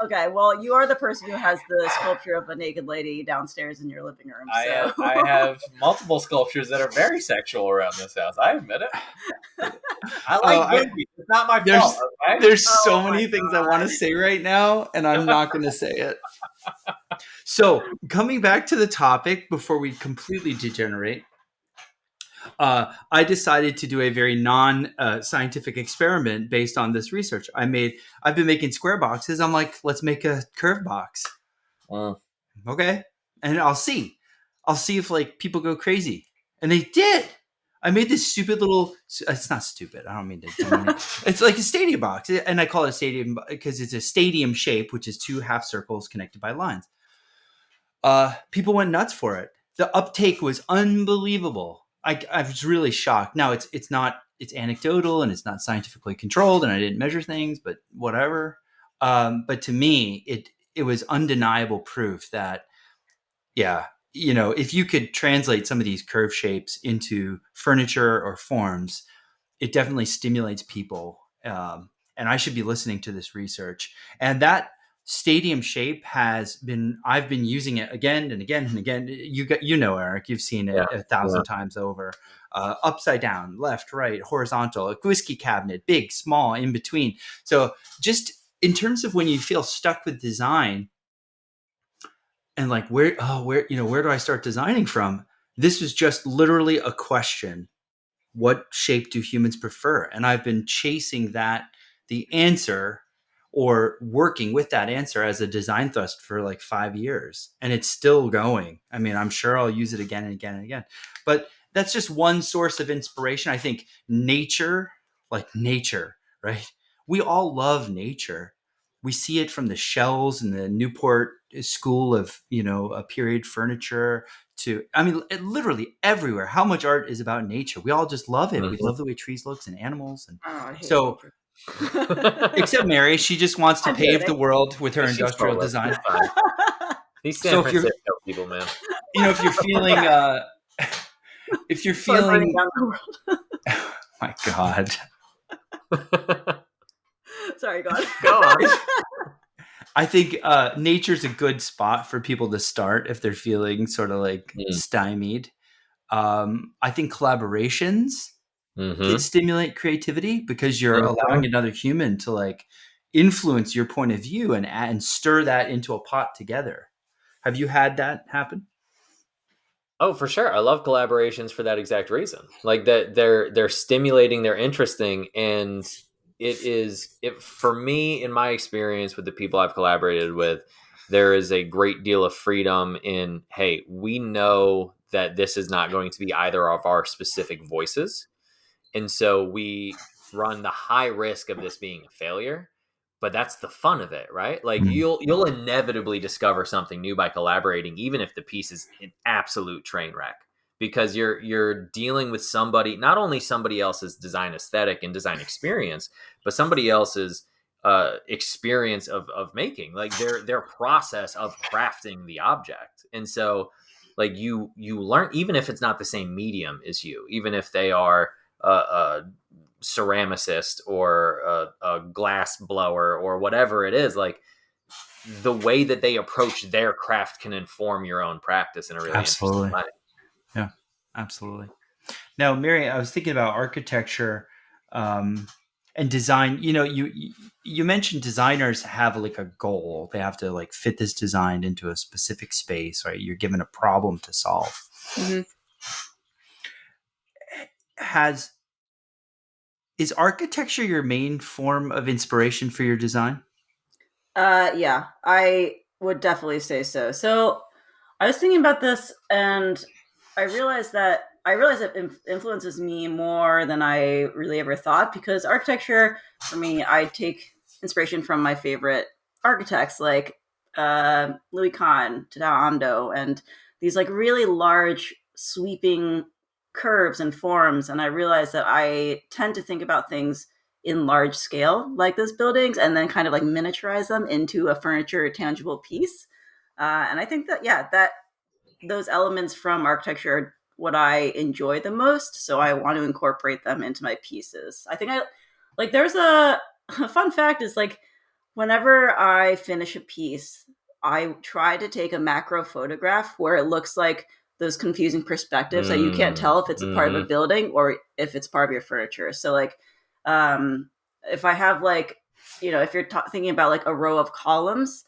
Okay, well, you are the person who has the sculpture of a naked lady downstairs in your living room. So. I have multiple sculptures that are very sexual around this house. I admit it. I like movies. It's not my fault. Okay? There's so many things I want to say right now, and I'm not going to say it. So, coming back to the topic before we completely degenerate, I decided to do a very non-scientific experiment based on this research. I've been making square boxes. I'm like, let's make a curved box. Okay. And I'll see if like people go crazy. And they did. I made this stupid little, it's not stupid. I don't mean to. It's like a stadium box. And I call it a stadium because it's a stadium shape, which is 2 half circles connected by lines. People went nuts for it. The uptake was unbelievable. I was really shocked. Now it's anecdotal and it's not scientifically controlled, and I didn't measure things, but whatever. But to me, it was undeniable proof that, if you could translate some of these curve shapes into furniture or forms, it definitely stimulates people. And I should be listening to this research. And that stadium shape I've been using it again and again and again. Eric, you've seen it 1,000 times over. Upside down, left, right, horizontal, a whiskey cabinet, big, small, in between. So just in terms of when you feel stuck with design and like where do I start designing from? This was just literally a question. What shape do humans prefer? And I've been chasing the answer, or working with that answer as a design thrust for like 5 years, and it's still going. I mean, I'm sure I'll use it again and again and again, but that's just one source of inspiration. I think nature, right? We all love nature. we see it from the shells in the Newport School of, a period furniture to, I mean, literally everywhere. How much art is about nature? We all just love it. We Mhm. love the way trees looks and animals. And Oh, I hate so, nature. except Mary, she just wants to I'm pave the kidding. world with her Yeah, she's industrial solo. She's design. fine. These San So if you're, Francisco people, man. if you're feeling, if you're Before burning feeling, down the world. my God. Sorry, go on. Go on. I think nature's a good spot for people to start if they're feeling sort of like stymied. I think collaborations Mm-hmm. stimulate creativity because you're allowing another human to like influence your point of view and stir that into a pot together. Have you had that happen? Oh, for sure. I love collaborations for that exact reason. Like that they're stimulating, they're interesting, and it for me, in my experience with the people I've collaborated with, there is a great deal of freedom in, hey, we know that this is not going to be either of our specific voices. And so we run the high risk of this being a failure, but that's the fun of it, right? Like Mm. you'll inevitably discover something new by collaborating, even if the piece is an absolute train wreck, because you're dealing with somebody, not only somebody else's design aesthetic and design experience, but somebody else's experience of making, like their process of crafting the object. And so like you learn, even if it's not the same medium as you, even if they are a ceramicist or a glass blower or whatever it is, like the way that they approach their craft can inform your own practice in a really interesting Absolutely. way. Yeah, absolutely. Now, Mary, I was thinking about architecture and design. You mentioned designers have like a goal. They have to like fit this design into a specific space, right? You're given a problem to solve. Mhm. Has Is architecture your main form of inspiration for your design? Yeah, I would definitely say so. So I was thinking about this, and I realized that influences me more than I really ever thought. Because architecture, for me, I take inspiration from my favorite architects like Louis Kahn, Tadao Ando, and these like really large, sweeping curves and forms. And I realized that I tend to think about things in large scale, like those buildings, and then kind of like miniaturize them into a furniture tangible piece. And I think that that those elements from architecture are what I enjoy the most. So I want to incorporate them into my pieces. I think I like there's a fun fact is like whenever I finish a piece, I try to take a macro photograph where it looks like those confusing perspectives that you can't tell if it's a part of a Mm-hmm. building or if it's part of your furniture. So like um if I have like if you're thinking about like a row of columns,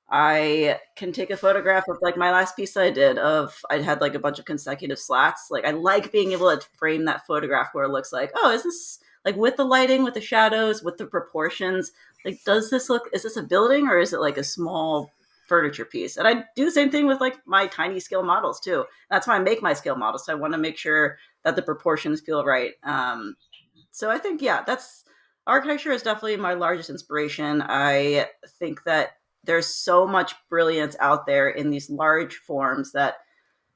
I can take a photograph of like my last piece I did of I had like a bunch of consecutive slats. Like I like being able to frame that photograph where it looks like, oh, is this like with the lighting, with the shadows, with the proportions? Like, does this look, is this a building or is it like a small furniture piece? And I do the same thing with like my tiny scale models too. That's why I make my scale models. So I want to make sure that the proportions feel right. So I think, that's architecture is definitely my largest inspiration. I think that there's so much brilliance out there in these large forms that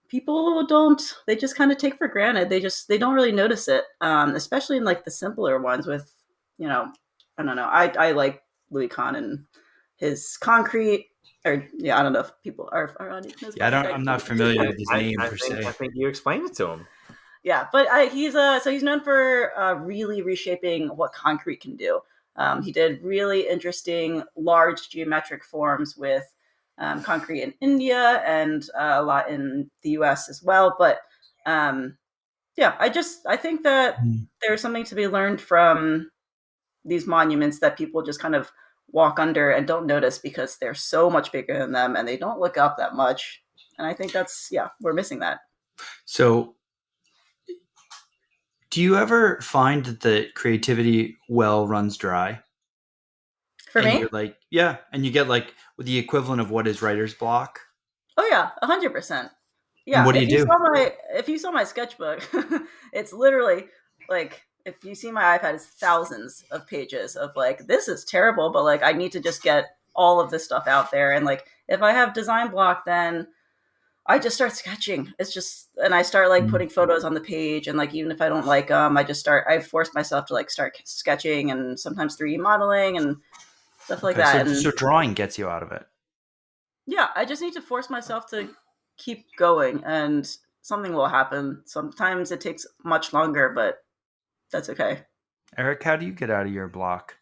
people don't, they just kind of take for granted. They don't really notice it, especially in like the simpler ones with, you know, I don't know. I like Louis Kahn and his concrete, or yeah, I don't know if people are audience knows Yeah, about I'm concrete. not familiar with his I, name I per think I se. think you explained it to him. Yeah, but he's known for really reshaping what concrete can do. He did really interesting large geometric forms with concrete in India and a lot in the U.S. as well. But I think that Mm. there's something to be learned from these monuments that people just kind of walk under and don't notice because they're so much bigger than them and they don't look up that much. And I think we're missing that. So, do you ever find that the creativity well runs dry? For And me, you're like, yeah, and you get like the equivalent of what is writer's block. oh yeah, 100%. And Yeah, what do you do? if you saw my sketchbook, it's literally like if you see my iPad, it's thousands of pages of like, this is terrible, but like I need to just get all of this stuff out there. And like if I have design block, then I just start sketching. It's just, and I start like Mm. putting photos on the page, and like even if I don't like them, I force myself to like start sketching and sometimes 3D modeling and stuff like Okay, so that. And drawing gets you out of it. yeah, I just need to force myself to keep going, and something will happen. Sometimes it takes much longer, but that's okay. Eric, how do you get out of your block?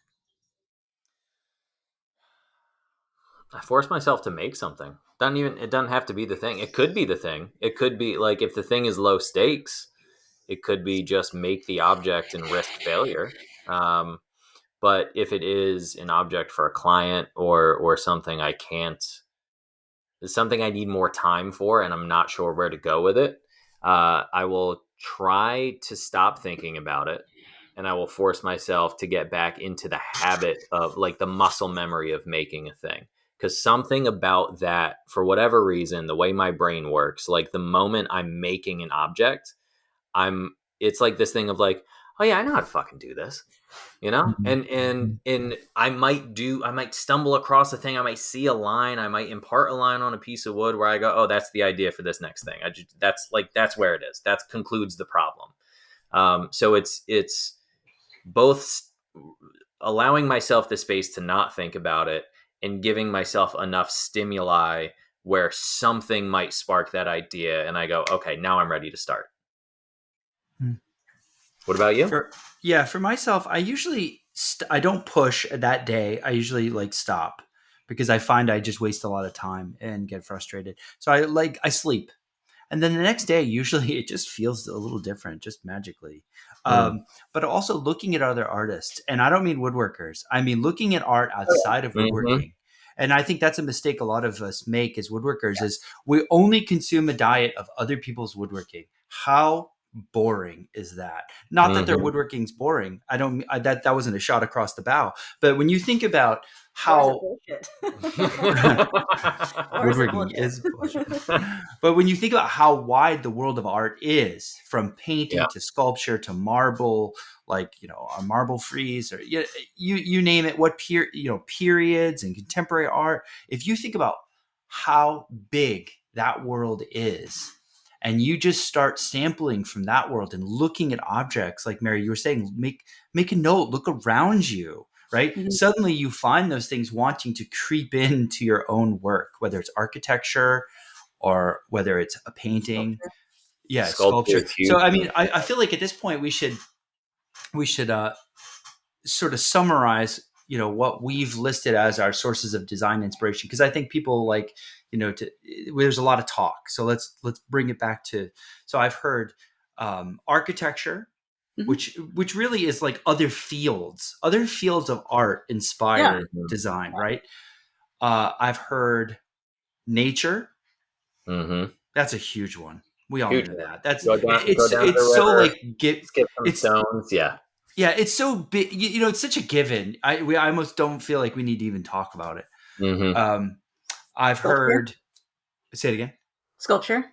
I force myself to make something. It doesn't have to be the thing. It could be the thing. It could be like if the thing is low stakes, it could be just make the object and risk failure. But if it is an object for a client or something I can't, something I need more time for, and I'm not sure where to go with it, I will try to stop thinking about it, and I will force myself to get back into the habit of like the muscle memory of making a thing. Because something about that, for whatever reason, the way my brain works, like the moment I'm making an object, it's like this thing of like, oh yeah, I know how to fucking do this, you know. Mhm. And I might stumble across a thing, I might see a line, I might impart a line on a piece of wood where I go, oh, that's the idea for this next thing. That's where it is, that concludes the problem. So it's both allowing myself the space to not think about it and giving myself enough stimuli where something might spark that idea and I go, okay, now I'm ready to start. Hmm. What about you? For myself, I usually I don't push that day. I usually like stop because I find I just waste a lot of time and get frustrated. So I sleep, and then the next day usually it just feels a little different, just magically. Mm. But also looking at other artists, and I don't mean woodworkers. I mean looking at art outside of Mm-hmm. woodworking. And I think that's a mistake a lot of us make as woodworkers is we only consume a diet of other people's woodworking. How boring is that? Not that their Mm-hmm. woodworking's boring. I don't that wasn't a shot across the bow. But when you think about Or is it how bullshit? Or is it woodworking bullshit? is bullshit. But when you think about how wide the world of art is, from Yeah. painting to sculpture to marble, like a marble frieze, or you name it, periods and contemporary art. If you think about how big that world is, and you just start sampling from that world and looking at objects, like Mary, you were saying, make a note, look around you. Right? Mhm. Suddenly you find those things wanting to creep into your own work, whether it's architecture or whether it's a painting. Sculpture. Yeah, Sculpture sculpture. is So huge I for mean, me. I feel like at this point we should sort of summarize, what we've listed as our sources of design inspiration, because I think people like, there's a lot of talk. So let's bring it back to. So I've heard architecture, Mhm. which really is like other fields of art Yeah. inspire Mm-hmm. design, right? I've heard nature. Mm-hmm. That's a huge one. We all Huge know one. that. That's Go down to the it's so river, like get skip some it's stones. Yeah. yeah, it's so big. It's such a given. I almost don't feel like we need to even talk about it. Mm-hmm. Um, I've Sculpture. heard. Say it again. Sculpture.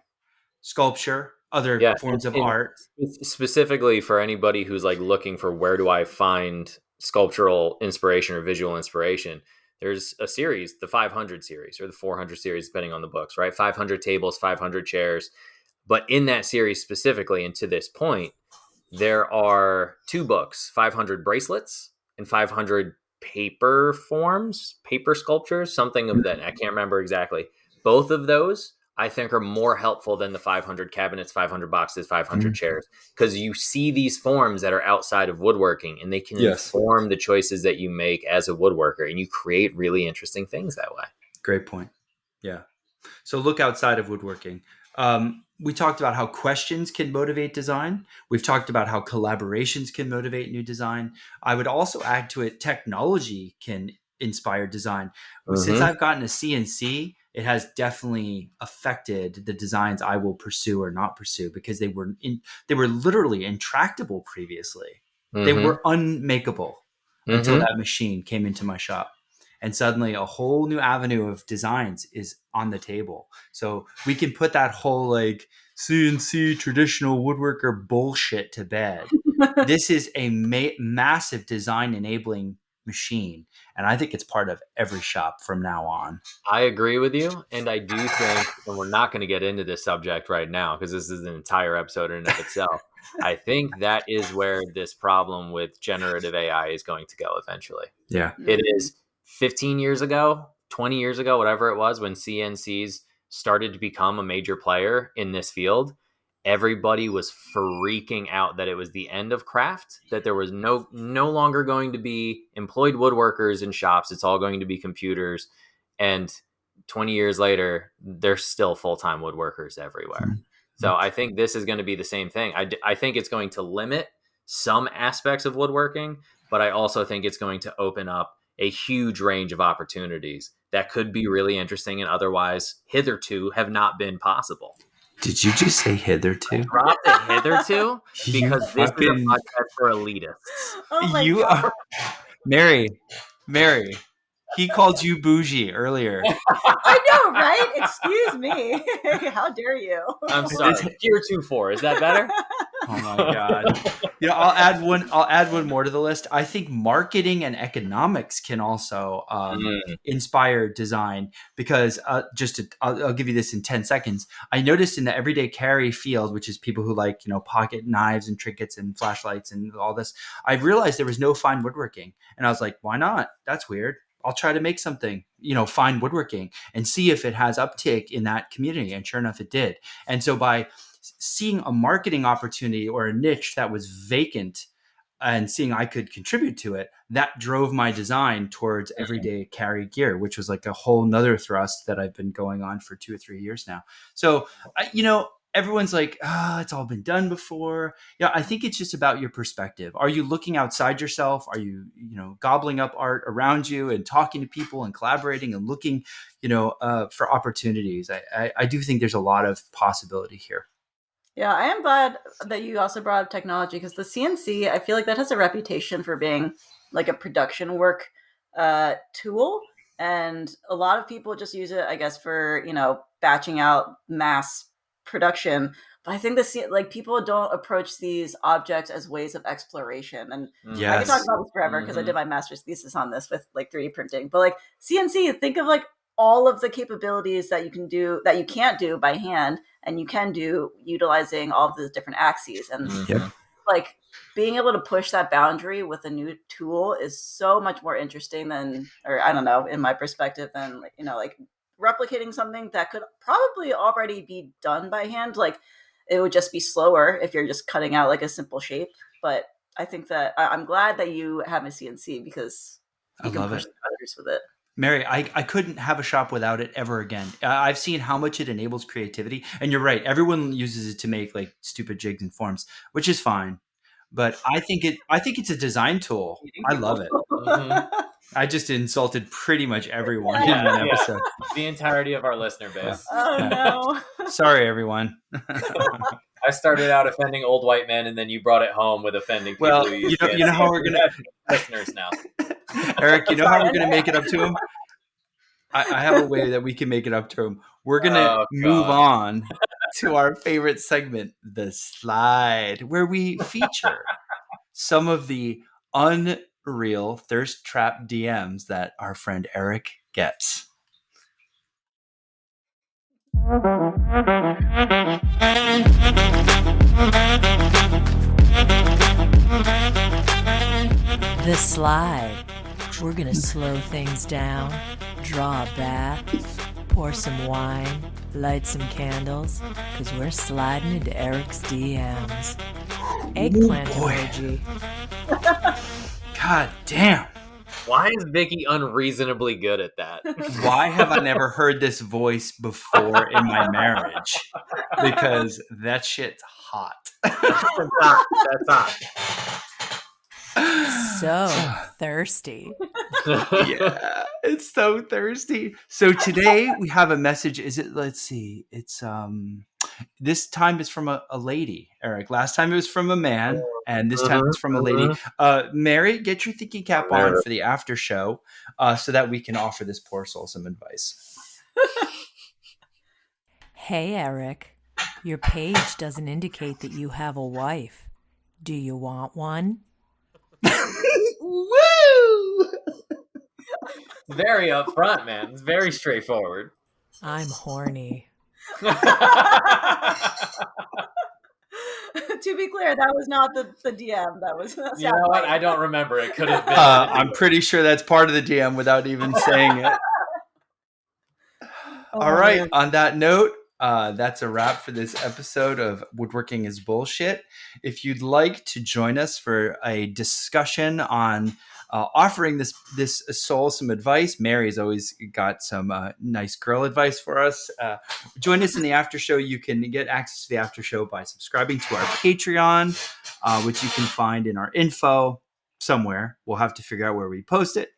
Sculpture, other Yeah, forms of and art. specifically for anybody who's like looking for where do I find sculptural inspiration or visual inspiration, there's a series, the 500 series or the 400 series, depending on the books, right? 500 tables, 500 chairs. But in that series specifically, and to this point, there are two books, 500 bracelets and 500 paper sculptures, something of that. I can't remember exactly. Both of those I think are more helpful than the 500 cabinets, 500 boxes, 500 Mhm. chairs, because you see these forms that are outside of woodworking and they can Yes. inform the choices that you make as a woodworker, and you create really interesting things that way. Great point. Yeah. So look outside of woodworking. We talked about how questions can motivate design. We've talked about how collaborations can motivate new design. I would also add to it, technology can inspire design. Since Mm-hmm. I've gotten a CNC, it has definitely affected the designs I will pursue or not pursue, because they were literally intractable previously. They Mm-hmm. were unmakeable until Mm-hmm. that machine came into my shop. And suddenly a whole new avenue of designs is on the table. So we can put that whole like CNC traditional woodworker bullshit to bed. this is a massive design enabling machine. And I think it's part of every shop from now on. I agree with you. And I do think, and we're not going to get into this subject right now because this is an entire episode in and of itself. I think that is where this problem with generative AI is going to go eventually. Yeah. It is 15 years ago, 20 years ago, whatever it was, when CNCs started to become a major player in this field. Everybody was freaking out that it was the end of craft, that there was no longer going to be employed woodworkers in shops. It's all going to be computers. And 20 years later, there's still full-time woodworkers everywhere. Mm-hmm. So I think this is going to be the same thing. I think it's going to limit some aspects of woodworking, but I also think it's going to open up a huge range of opportunities that could be really interesting and otherwise hitherto have not been possible. Did you just say hitherto? Dropped it hitherto because this is a fucking- podcast for elitists. Oh my You God. are Mary. He called you bougie earlier. I know, right? Excuse me. How dare you? I'm sorry. Heretofore. Is that better? Oh my God. I'll add one more to the list. I think marketing and economics can also inspire design because I'll give you this in 10 seconds. I noticed in the everyday carry field, which is people who like, pocket knives and trinkets and flashlights and all this, I realized there was no fine woodworking. And I was like, why not? That's weird. I'll try to make something, fine woodworking and see if it has uptake in that community. And sure enough, it did. And so by seeing a marketing opportunity or a niche that was vacant and seeing I could contribute to it, that drove my design towards everyday carry gear, which was like a whole nother thrust that I've been going on for 2 or 3 years now. So, everyone's like, it's all been done before. Yeah, I think it's just about your perspective. Are you looking outside yourself? Are you, gobbling up art around you and talking to people and collaborating and looking, for opportunities? I do think there's a lot of possibility here. Yeah, I am glad that you also brought up technology because the CNC, I feel like that has a reputation for being like a production work tool. And a lot of people just use it, I guess, for, batching out mass production. But I think people don't approach these objects as ways of exploration. And I could talk about this forever because I did my master's thesis on this with like 3D printing. But like CNC, think of like all of the capabilities that you can do that you can't do by hand and you can do utilizing all of the different axes. And like being able to push that boundary with a new tool is so much more interesting than, or I don't know, in my perspective, than like replicating something that could probably already be done by hand. Like it would just be slower if you're just cutting out like a simple shape. But I think that I'm glad that you have a CNC because you can push the boundaries with it. Mary, I couldn't have a shop without it ever again. I've seen how much it enables creativity. And you're right. Everyone uses it to make like stupid jigs and forms, which is fine. But I think it's a design tool. I love it. I just insulted pretty much everyone in an episode. The entirety of our listener base. Oh, no. Sorry, everyone. I started out offending old white men, and then you brought it home with offending people. Well, who use you know how we're going to... listeners now. Eric, you know how we're going to make it up to him? I have a way that we can make it up to him. We're going to move on to our favorite segment, The Slide, where we feature some of the unreal thirst trap DMs that our friend Eric gets. The Slide. We're going to slow things down, draw a bath, pour some wine, light some candles, because we're sliding into Eric's DMs. Eggplant emoji. God damn. Why is Vicky unreasonably good at that? Why have I never heard this voice before in my marriage? Because that shit's hot. That's hot. So thirsty. Yeah, it's so thirsty. So today we have a message. Let's see. It's this time is from a lady, Eric. Last time it was from a man, and this time it's from a lady. Mary, get your thinking cap on for the after show so that we can offer this poor soul some advice. Hey, Eric. Your page doesn't indicate that you have a wife. Do you want one? Woo! Very upfront, man. It's very straightforward. I'm horny. To be clear, that was not the DM. That's You know what? I don't remember. It could have been. I'm pretty sure that's part of the DM without even saying it. All right. Man. On that note, that's a wrap for this episode of Woodworking is Bullshit. If you'd like to join us for a discussion on offering this soul some advice, Mary's always got some nice girl advice for us. Join us in the after show. You can get access to the after show by subscribing to our Patreon, which you can find in our info somewhere. We'll have to figure out where we post it,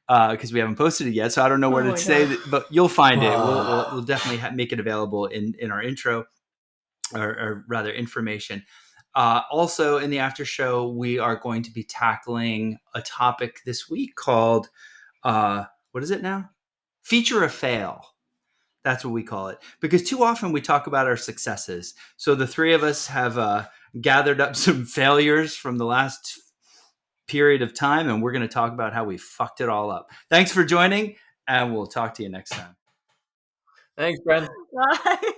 because we haven't posted it yet, so I don't know where to say that, but you'll find it. We'll definitely make it available in our intro, or rather information. Also, in the after show, we are going to be tackling a topic this week called what is it now? Feature or fail. That's what we call it, because too often we talk about our successes. So the three of us have gathered up some failures from the last period of time, and we're going to talk about how we fucked it all up. Thanks for joining, and we'll talk to you next time. Thanks, Brent. Bye.